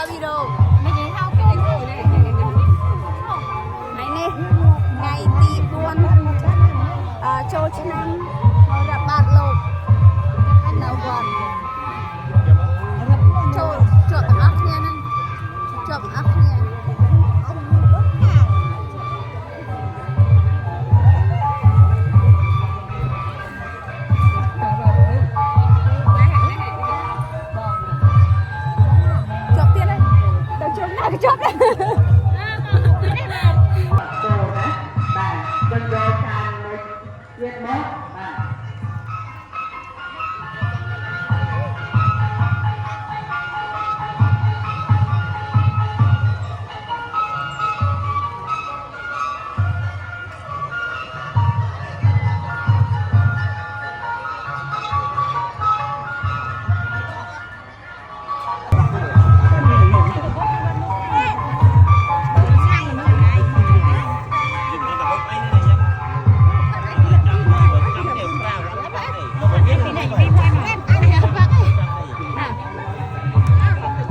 video này nè ngày tí buôn cho năm nó đã bạt lột nào còn cho chọn ốc nha nè chọn ốc nha chọn tiền đấy tao chọn nào cái chọn đấy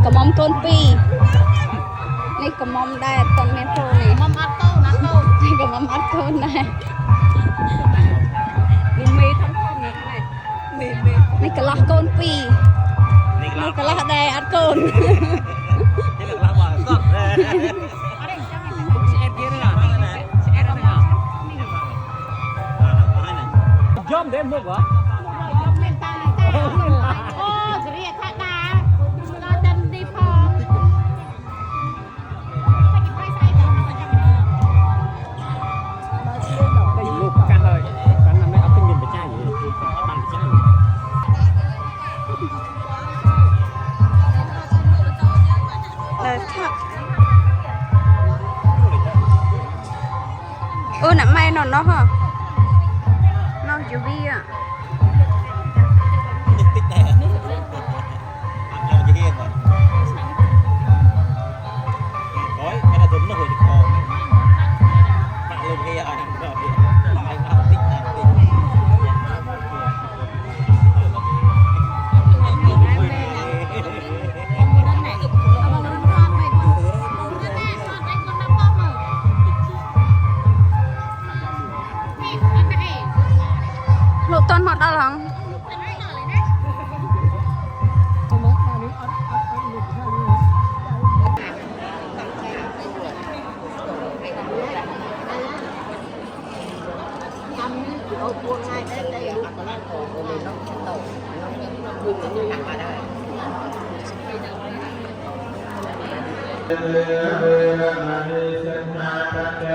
cầm mông tôn pi này cầm mông đây còn metro này mông ắt câu nát câu này cầm mông ắt câu này mì thắng con này này cái lá côn pi này cái lá đây ắt côn Jom đến mua hả? nãy mai nó hả? Nó chú vi à? Lộ toàn họ đã lắm. Hãy subscribe cho kênh Ghiền Mì Gõ để không bỏ lỡ những video hấp dẫn.